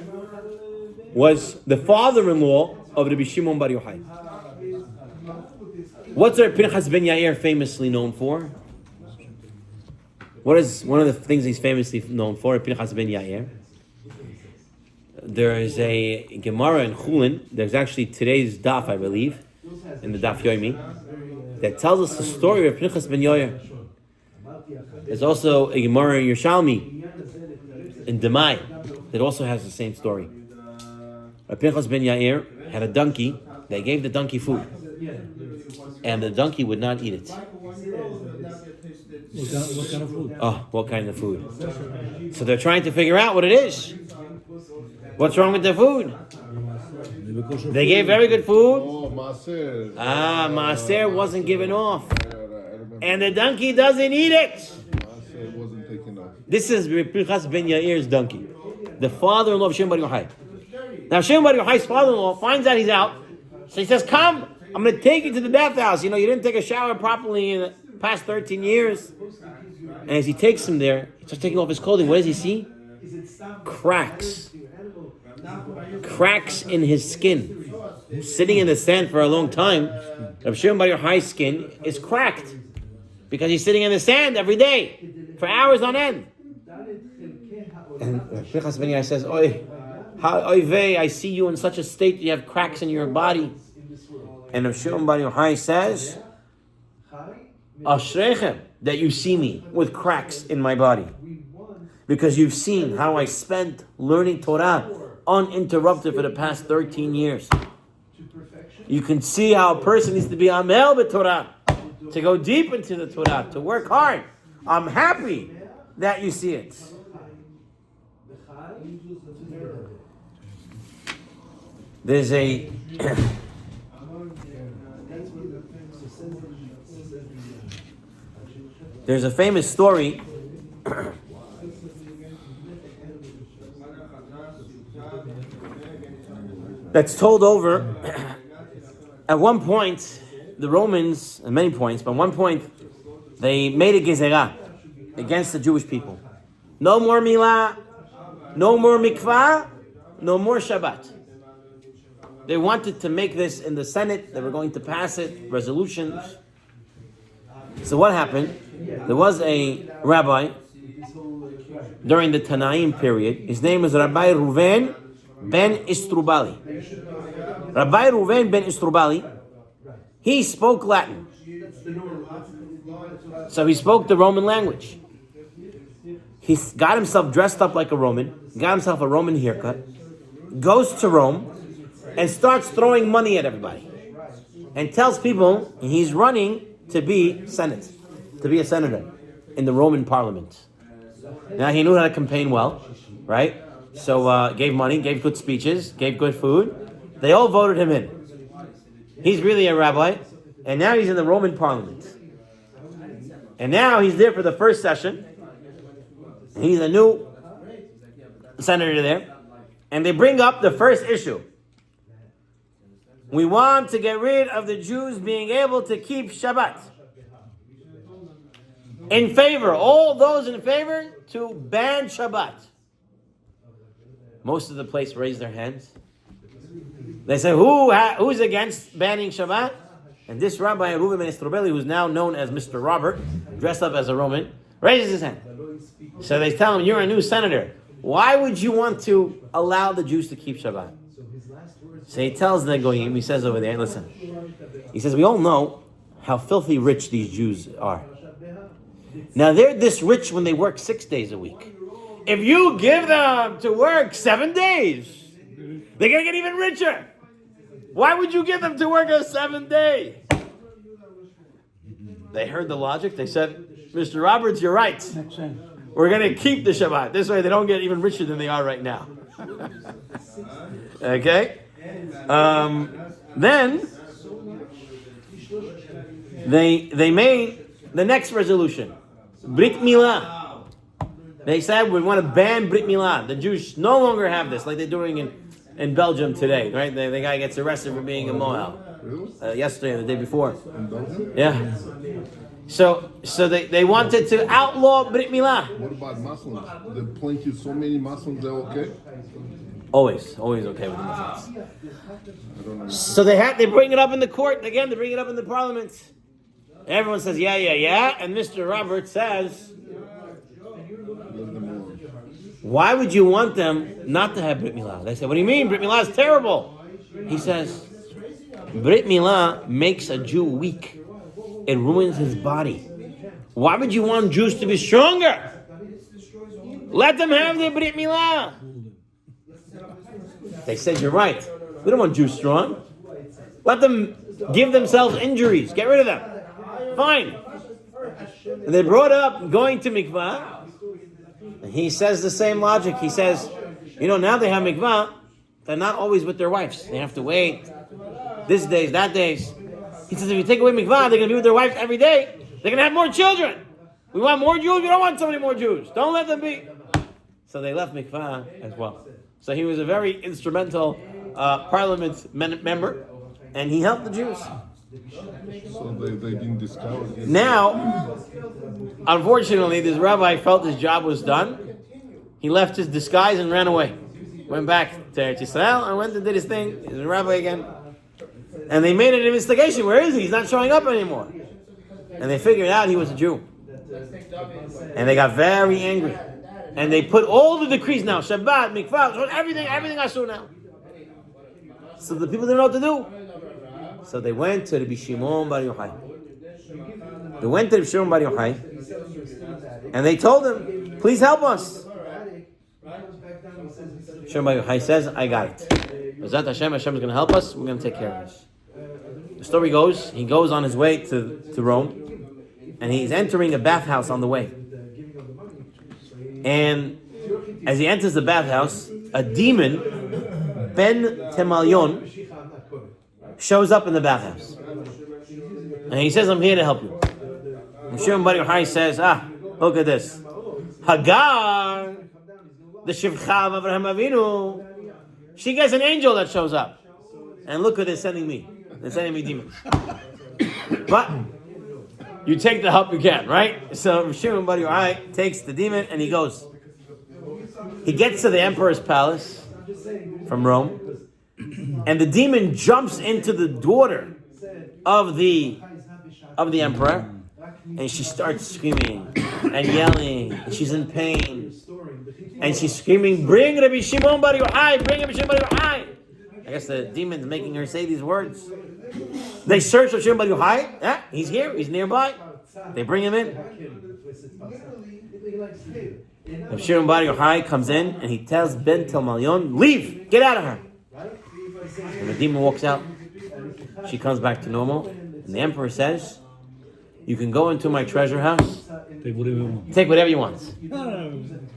was the father-in-law of Rabbi Shimon Bar Yochai. What's Rabbi Pinchas ben Yair famously known for? What is one of the things he's famously known for, Rabbi Pinchas ben Yair? There is a Gemara in Chulin. There's actually today's daf, I believe, in the daf Yomi, that tells us the story of Pinchas ben Yair. There's also a Gemara in Yerushalmi in Demai that also has the same story. Pinchas ben Yair had a donkey. They gave the donkey food, and the donkey would not eat it. What kind of food? Oh, what kind of food? So they're trying to figure out what it is. What's wrong with the food? They gave very good food. Oh, Maaser. Maaser wasn't given off. I remember. And the donkey doesn't eat it. Maaser wasn't taken off. This is Pinchas ben Yair's donkey. The father-in-law of Shimon Bar Yochai. Now Shimon Bar Yochai's father-in-law finds out he's out. So he says, come, I'm going to take you to the bathhouse. You didn't take a shower properly in the past 13 years. And as he takes him there, he starts taking off his clothing. What does he see? Cracks. Cracks in his skin. Sitting in the sand for a long time, Rabbi Shimon Bar Yochai's skin is cracked because he's sitting in the sand every day for hours on end. And Pinchas ben Yair says, Oy vey, I see you in such a state that you have cracks in your body. And Rabbi Shimon Bar Yochai says, Ashrechem, that you see me with cracks in my body. Because you've seen how I spent learning Torah uninterrupted for the past 13 years. You can see how a person needs to be amel b'Torah, to go deep into the Torah, to work hard. I'm happy that you see it. There's a there's a famous story that's told over. At one point, the Romans, at many points, but at one point, they made a gezerah against the Jewish people. No more milah, no more mikvah, no more Shabbat. They wanted to make this in the Senate. They were going to pass it, resolutions. So what happened? There was a rabbi during the Tanaim period. His name is Rabbi Reuven ben Istrubali. Rabbi Reuven ben Istrubali, he spoke Latin. So he spoke the Roman language. He got himself dressed up like a Roman, got himself a Roman haircut, goes to Rome, and starts throwing money at everybody. And tells people he's running to be Senate, to be a senator in the Roman parliament. Now he knew how to campaign well, right? So gave money, gave good speeches, gave good food. They all voted him in. He's really a rabbi, and now he's in the Roman parliament. And now he's there for the first session. He's a new senator there. And they bring up the first issue. We want to get rid of the Jews being able to keep Shabbat. In favor, all those in favor to ban Shabbat. Most of the place raised their hands. They say, who's against banning Shabbat? And this Rabbi Reuven ben Istrubali, who's now known as Mr. Robert, dressed up as a Roman, raises his hand. So they tell him, you're a new senator. Why would you want to allow the Jews to keep Shabbat? So he tells the goyim, he says over there, listen. He says, we all know how filthy rich these Jews are. Now they're this rich when they work 6 days a week. If you give them to work 7 days, they're going to get even richer. Why would you give them to work a 7th day? They heard the logic. They said, Mr. Roberts, you're right. Makes sense. We're going to keep the Shabbat. This way they don't get even richer than they are right now. Okay? Then they made the next resolution. Brit Milah. They said we want to ban Brit Milah. The Jews no longer have this like they're doing in Belgium today, right? The guy gets arrested for being a Mohel. Yesterday or the day before. In Belgium? Yeah. So they wanted to outlaw Brit Milah. What about Muslims? There are plenty, so many Muslims, they're okay? Always okay with the Muslims. So they bring it up in the court again. They bring it up in the parliament. Everyone says yeah, and Mr. Roberts says, why would you want them not to have Brit Milah? They said, what do you mean? Brit Milah is terrible. He says, Brit Milah makes a Jew weak. It ruins his body. Why would you want Jews to be stronger? Let them have their Brit Milah. They said, you're right. We don't want Jews strong. Let them give themselves injuries. Get rid of them. Fine. And they brought up going to mikvah. And he says the same logic. He says, now they have mikvah. They're not always with their wives. They have to wait. This days, that days. He says, if you take away mikvah, they're going to be with their wives every day. They're going to have more children. We want more Jews. We don't want so many more Jews. Don't let them be. So they left mikvah as well. So he was a very instrumental parliament member, and he helped the Jews. So they didn't discourage it. Now, unfortunately, this rabbi felt his job was done. He left his disguise and ran away. Went back to Eretz Yisrael and went and did his thing. He's a rabbi again. And they made an investigation. Where is he? He's not showing up anymore. And they figured out he was a Jew. And they got very angry. And they put all the decrees now, Shabbat, Mikvah, everything Asur now. So the people didn't know what to do. So they went to Rabbi Shimon bar Yochai. They went to Rabbi Shimon bar Yochai, and they told him, please help us. Shimon bar Yochai says, I got it. Bezat Hashem is going to help us, we're going to take care of this. The story goes, he goes on his way to Rome, and he's entering a bathhouse on the way. And as he enters the bathhouse, a demon, Ben Temalion, shows up in the bathhouse. And he says, I'm here to help you. And Shimon bar Yochai says, look at this. Hagar, the Shivcha of Avraham Avinu, she gets an angel that shows up. And look what they're sending me. They're sending me demons. But you take the help you can, right? So Shimon bar Yochai takes the demon and he goes. He gets to the emperor's palace from Rome. And the demon jumps into the daughter of the emperor, and she starts screaming and yelling, and she's in pain, and she's screaming, bring Rabbi Shimon bar Yochai, bring Rabbi Shimon bar Yochai. I guess the demon's making her say these words. They search for Shimon bar Yochai. Yeah, he's here, he's nearby. They bring him in. Rabbi Shimon bar Yochai comes in, and he tells Ben Telmalion, leave, get out of her. And the demon walks out. She comes back to normal. And the emperor says, you can go into my treasure house. Take whatever you want.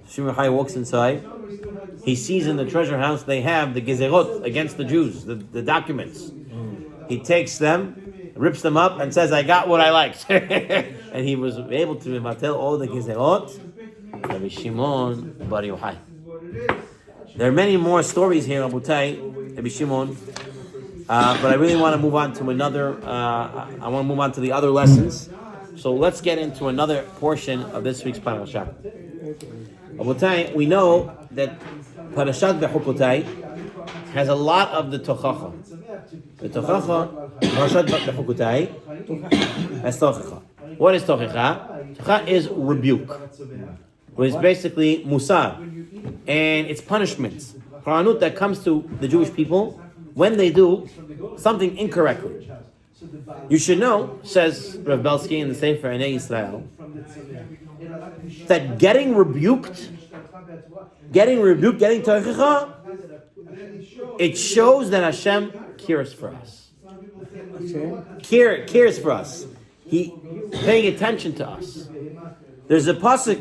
Shimon bar Yochai walks inside. He sees in the treasure house they have the gezerot against the Jews, the documents. He takes them, rips them up, and says, I got what I liked. And he was able to tell all the gezerot. Rabbi Shimon bar Yochai. There are many more stories here, Rabotai, Rabbi Shimon, but I really want to move on to another. I want to move on to the other lessons. So let's get into another portion of this week's parasha. Rabotai, we know that Parashat Bechukotai has a lot of the tochacha. The tochacha, Parashat Bechukotai, has tochacha. What is tochacha? Tochacha is rebuke, which is basically musar. And it's punishments. Haranut that comes to the Jewish people when they do something incorrectly. You should know, says Rav Belsky in the Sefer Einei Yisrael, that getting rebuked, getting toichacha, it shows that Hashem cares for us. Cares for us. He paying attention to us. There's a pasuk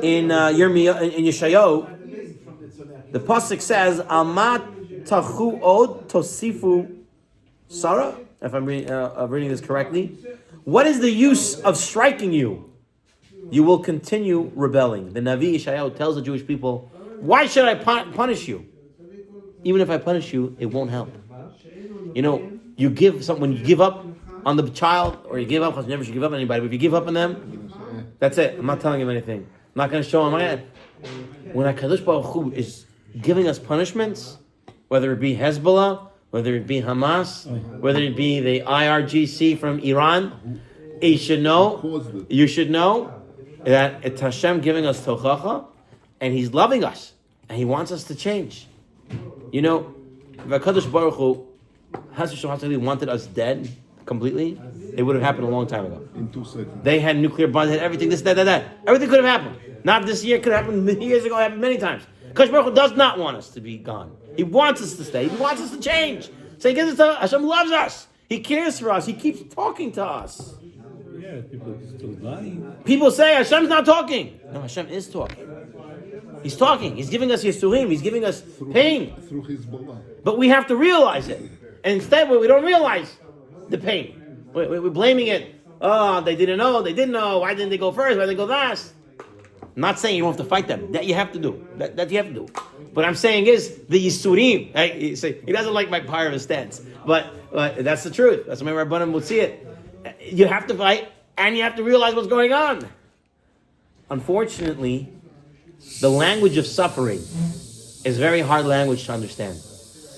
in Yeshayahu. The pasuk says, "Amat tachu od tosifu Sarah." If I'm reading this correctly, what is the use of striking you? You will continue rebelling. The Navi Yeshayahu tells the Jewish people, "Why should I punish you? Even if I punish you, it won't help." You know, when you give up on the child, or you give up, because you never should give up on anybody, but if you give up on them, that's it. I'm not telling him anything. I'm not going to show him. When HaKadosh Baruch Hu is giving us punishments, whether it be Hezbollah, whether it be Hamas, whether it be the IRGC from Iran, you should know that it's Hashem giving us tochacha, and He's loving us, and He wants us to change. You know, if HaKadosh Baruch Hu wanted us dead completely, it would have happened a long time ago. In 2 seconds. They had nuclear bombs, had everything, this, that. Everything could have happened. Not this year, could have happened years ago, it happened many times. HaKadosh Baruch Hu does not want us to be gone. He wants us to stay. He wants us to change. So He gives us to Hashem loves us. He cares for us. He keeps talking to us. Yeah, people are still dying. People say Hashem's not talking. No, Hashem is talking. He's talking. He's giving us Yisurim. He's giving us pain. Through His blood. But we have to realize it. And instead, we don't realize the pain. We're blaming it. Oh, they didn't know. They didn't know. Why didn't they go first? Why didn't they go last? I'm not saying you don't have to fight them. That you have to do. That you have to do. What I'm saying is the Yisurim. Right? He doesn't like my pirate stance. But that's the truth. That's the way Rabbanim would see it. You have to fight, and you have to realize what's going on. Unfortunately, the language of suffering is very hard language to understand.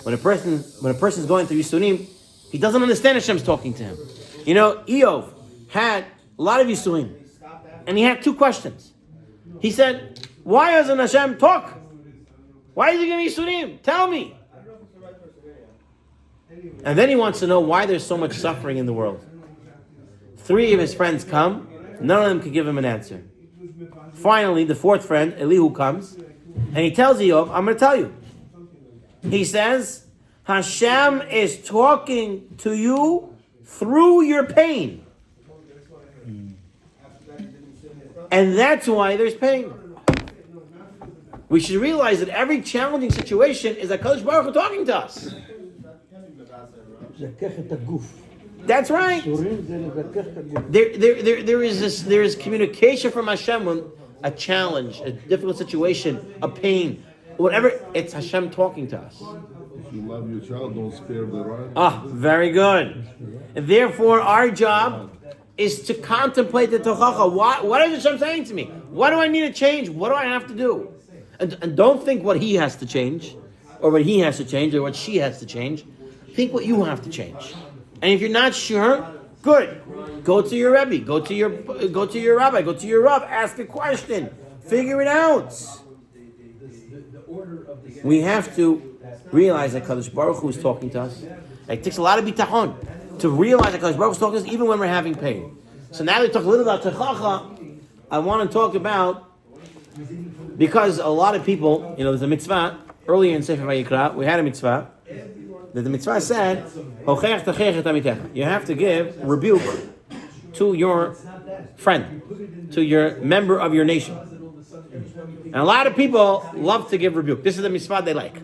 When a person is going through Yisurim, he doesn't understand Hashem's talking to him. You know, Eov had a lot of Yisurim, and he had 2 questions. He said, "Why doesn't Hashem talk? Why is He giving Yisurim? Tell me." And then he wants to know why there's so much suffering in the world. 3 of his friends come, none of them can give him an answer. Finally, the 4th friend, Elihu, comes, and he tells Eov, "I'm going to tell you." He says, "Hashem is talking to you through your pain. And that's why there's pain." We should realize that every challenging situation is HaKadosh Baruch Hu talking to us. That's right. There is communication from Hashem when a challenge, a difficult situation, a pain, whatever, it's Hashem talking to us. If you love your child, don't spare the rod. Very good. And therefore, our job is to contemplate the tochacha. What is Hashem saying to me? What do I need to change? What do I have to do? And don't think what he has to change, or what he has to change, or what she has to change. Think what you have to change. And if you're not sure, good. Go to your Rabbi. Go to your Rabbi. Go to your Rav. Ask a question. Figure it out. We have to realize that Kadosh Baruch Hu is talking to us. It takes a lot of bitachon to realize that Kadosh Baruch Hu is talking to us even when we're having pain. So now we talk a little about techacha. I want to talk about, because a lot of people, there's a mitzvah earlier in Sefer Vayikra. We had a mitzvah that the mitzvah said, you have to give rebuke to your friend, to your member of your nation. And a lot of people love to give rebuke. This is the mitzvah they like.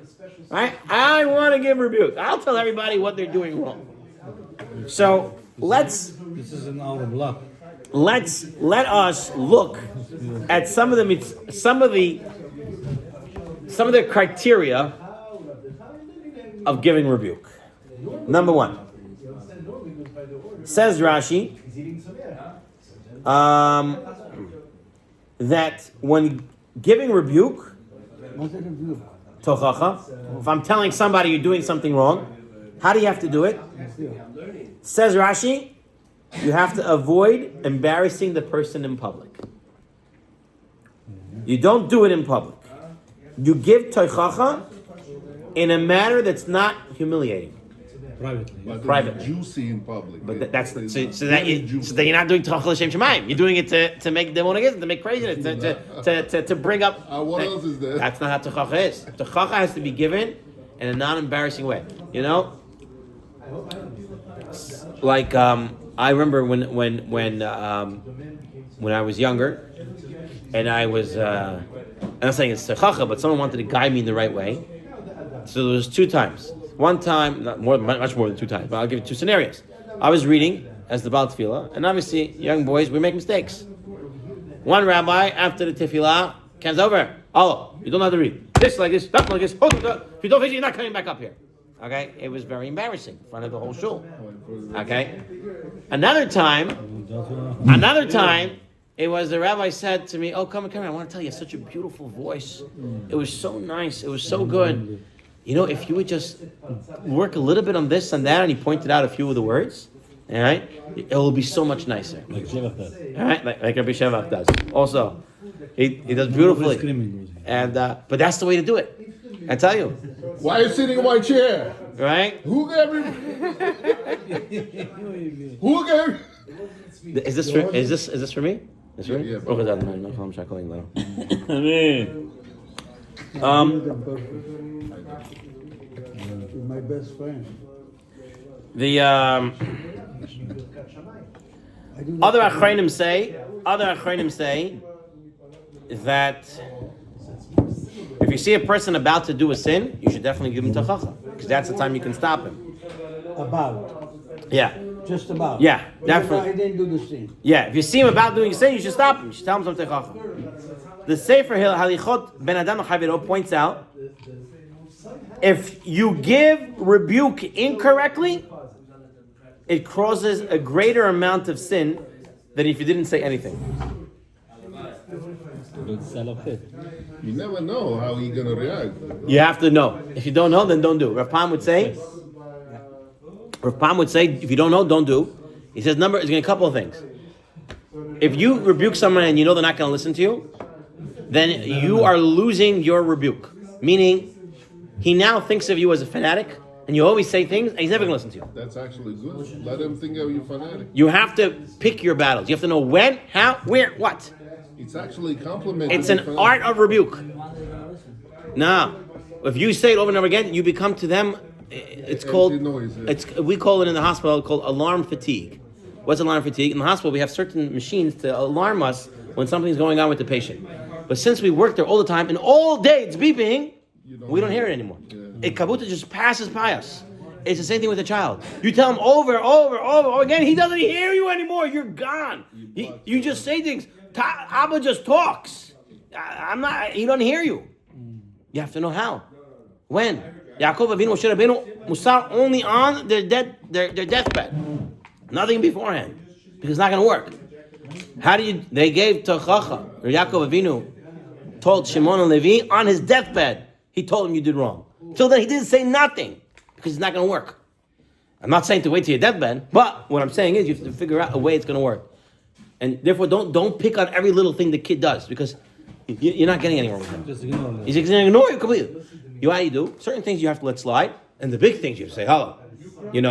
Right? I want to give rebuke. I'll tell everybody what they're doing wrong. So this is an hour block. Let us look at some of the criteria of giving rebuke. Number 1, says Rashi, that when giving rebuke, tochacha, if I'm telling somebody you're doing something wrong, how do you have to do it? Says Rashi, you have to avoid embarrassing the person in public. You don't do it in public. You give tochacha in a manner that's not humiliating. Privately. But Privately. juicy in public. But that's the, It's so very that juicy. you're not doing Tachal Hashem Shemaim. You're doing it to make them want to make craziness, to bring up. What else is there? That's not how Techacha is. Techacha has to be given in a non-embarrassing way. You know, like I remember when I was younger, and I was I'm not saying it's Techacha, but someone wanted to guide me in the right way. So there was 2 times. One time, much more than 2 times, but I'll give you 2 scenarios. I was reading as the Baal Tefillah, and obviously, young boys, we make mistakes. One rabbi, after the Tefillah, comes over. Oh, you don't know how to read. This like this, that like this. If you don't finish, you're not coming back up here. Okay? It was very embarrassing in front of the whole shul. Okay? Another time, it was the rabbi said to me, oh, come here, I want to tell you, you have such a beautiful voice. It was so nice. It was so good. You know, if you would just work a little bit on this and that, and he pointed out a few of the words, all right, it will be so much nicer. Like Shevach does. All right, like Rabbi Shevach does. Also, he does beautifully. And but that's the way to do it. I tell you. Why are you sitting in my chair? Right? Who gave me? Who gave? Is this for me? Is for me? Yeah. He's my best friend. The I do other Achronim say that if you see a person about to do a sin, you should definitely give him Techacha, because that's the time you can stop him. about. Yeah. Just about. Yeah, definitely. I didn't do the sin. Yeah, if you see him about doing a sin, you should stop him. You should tell him some Techacha. The Sefer Halichot Ben Adam Chaviro points out, if you give rebuke incorrectly, it causes a greater amount of sin than if you didn't say anything. You never know how he's gonna react. You have to know. If you don't know, then don't do. Rav Pam would say, if you don't know, don't do. He says, it's going to a couple of things. If you rebuke someone and you know they're not going to listen to you, then you are losing your rebuke. Meaning, he now thinks of you as a fanatic, and you always say things, and he's never going to listen to you. That's actually good. Let him think of you fanatic. You have to pick your battles. You have to know when, how, where, what. It's actually complimenting. It's an art of rebuke. No. If you say it over and over again, you become to them, it's called, we call it in the hospital called alarm fatigue. What's alarm fatigue? In the hospital, we have certain machines to alarm us when something's going on with the patient. But since we work there all the time, and all day it's beeping, we don't hear it anymore. It kabuta just passes by us. It's the same thing with a child. You tell him over again, he doesn't hear you anymore. You're gone. You just say things. Abba just talks. He doesn't hear you. You have to know how. When? Yaakov Avinu, Moshe Rabbeinu, Musar only on their deathbed. Nothing beforehand. Because it's not going to work. They gave Techacha, or Yaakov Avinu told Shimon and Levi on his deathbed, he told him you did wrong. Till then he didn't say nothing, because it's not going to work. I'm not saying to wait till your deathbed, but what I'm saying is you have to figure out a way it's going to work. And therefore don't pick on every little thing the kid does, because you're not getting anywhere with him. Just ignore it. He's going to ignore you completely. How you do? Certain things you have to let slide, and the big things you have to say, hello.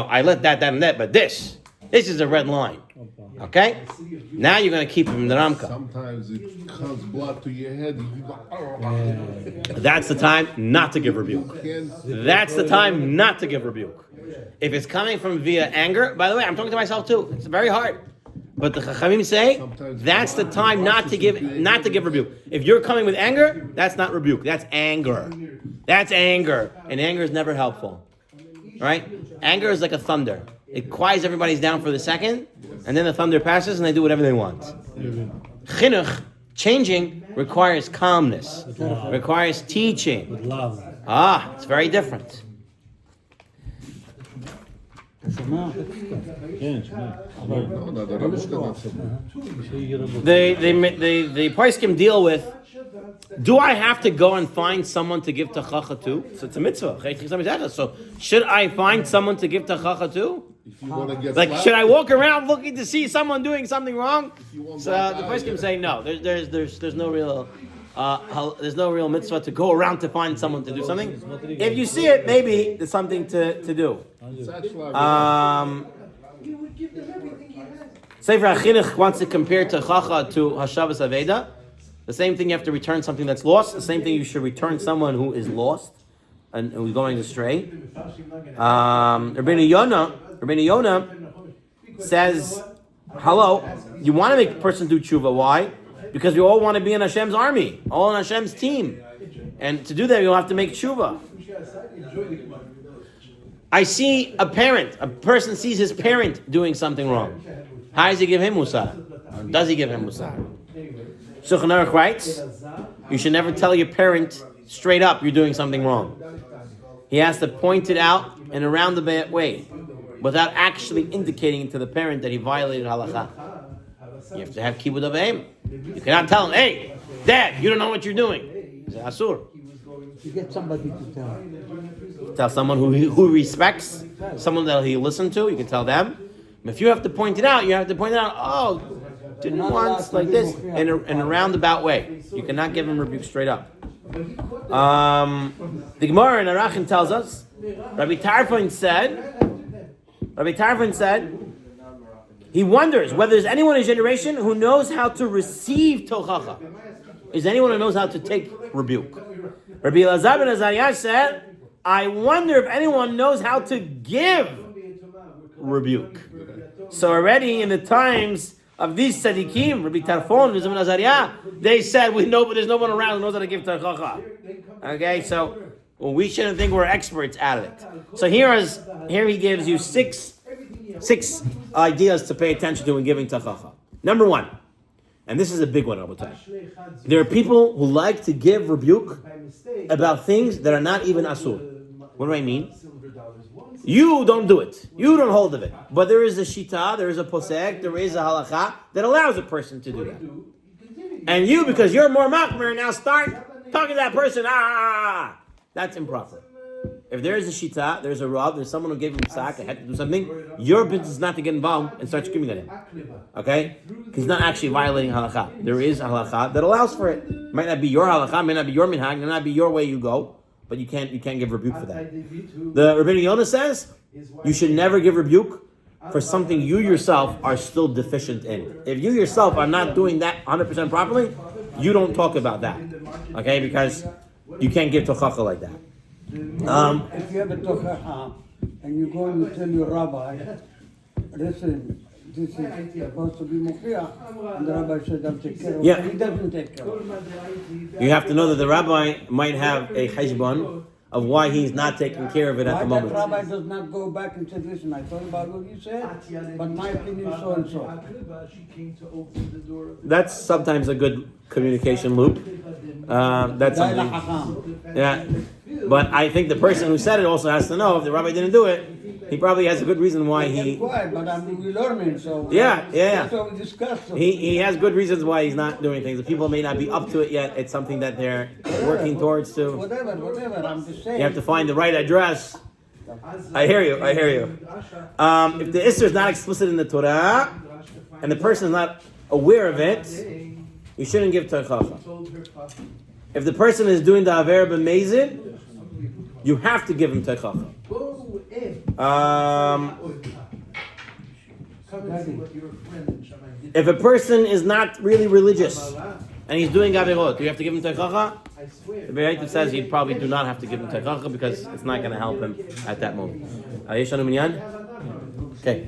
I let that, and that, but this is a red line. Okay? Now you're going to keep him in the Ramka. Sometimes it comes blood to your head. And you go, That's the time not to give rebuke. That's the time not to give rebuke. If it's coming from via anger, by the way, I'm talking to myself too. It's very hard. But the Chachamim say that's the time not to give rebuke. If you're coming with anger, that's not rebuke. That's anger. That's anger, and anger is never helpful. Right? Anger is like a thunder. It quiets everybody's down for the second, and then the thunder passes, and they do whatever they want. Chinuch, changing, requires calmness, requires teaching. With love. It's very different. The Paiskim deal with, do I have to go and find someone to give Techacha to? So it's a mitzvah. So should I find someone to give Techacha to? if you want to get Like, slapped, should I walk around looking to see someone doing something wrong? So the Paiskim say no. There's no real. there's no real mitzvah to go around to find someone to do something. If you see it, maybe there's something to do. Sefer HaChinuch wants to compare Techacha to Hashavas Aveda. The same thing, you have to return something that's lost. The same thing, you should return someone who is lost and who's going astray. Rabbi Yonah says, hello, you want to make a person do tshuva. Why? Because we all want to be in Hashem's army, all in Hashem's team. And to do that, you'll have to make tshuva. I see a person sees his parent doing something wrong. How does he give him musar? Or does he give him musar? Shulchan Aruch writes, you should never tell your parent straight up you're doing something wrong. He has to point it out in a roundabout way, without actually indicating to the parent that he violated halakha. You have to have kibud avayim. You cannot tell him, hey, Dad, you don't know what you're doing. It's asur. You get somebody to tell. Tell someone who respects, someone that he listen to, you can tell them. If you have to point it out, you have to point it out, oh, didn't once, like this, in a roundabout way. You cannot give him rebuke straight up. The Gemara in Arachin tells us, Rabbi Tarfon said, he wonders whether there's anyone in his generation who knows how to receive tochacha. Is there anyone who knows how to take rebuke? Rabbi Elazar ben Azariah said, I wonder if anyone knows how to give rebuke. So already in the times of these tzaddikim, Rabbi Tarfon, Rabbi Azariah, they said, we know, but there's no one around who knows how to give tochacha. Okay, so we shouldn't think we're experts at it. So here he gives you six ideas to pay attention to in giving tachacha. Number one, and this is a big one, Rabotai. There are people who like to give rebuke about things that are not even asur. What do I mean? You don't do it. You don't hold of it. But there is a shita, there is a posek, there is a halacha that allows a person to do that. And you, because you're more machmer, now start talking to that person. That's improper. If there is a shita, there's a rav, there's someone who gave him sack, had to do something, your business is not to get involved and start screaming at him. Okay? He's not actually violating halakha. There is a halakha that allows for it. Might not be your halakha, might not be your minhag, might not be your way you go, but you can't give rebuke for that. The Rabbi Yonah says, you should never give rebuke for something you yourself are still deficient in. If you yourself are not doing that 100% properly, you don't talk about that. Okay? Because you can't give tochacha like that. If you have a tochacha and you go and tell your rabbi, listen, this is supposed to be mukhiyah, and the rabbi says, I'll take care of it. He doesn't take care of it. You have to know that the rabbi might have a cheshbon of why he's not taking care of it at the moment. Why that rabbi does not go back and say, listen, I thought about what you said, but my opinion is so and so. That's sometimes a good communication loop. That's something. Yeah. But I think the person who said it also has to know if the rabbi didn't do it, he probably has a good reason why he. Quiet, but we're learning, so. Yeah. That's what we discussed. He has good reasons why he's not doing things. The people may not be up to it yet. It's something that they're working towards to. Whatever. I'm just saying. You have to find the right address. I hear you. If the Isser is not explicit in the Torah, and the person is not aware of it, you shouldn't give Tochacha. If the person is doing the Aver B'Mezid, you have to give him Tochacha. If a person is not really religious and he's doing Averot, do you have to give him Tochacha? The Behar says you probably do not have to give him Tochacha because it's not going to help him at that moment. Okay.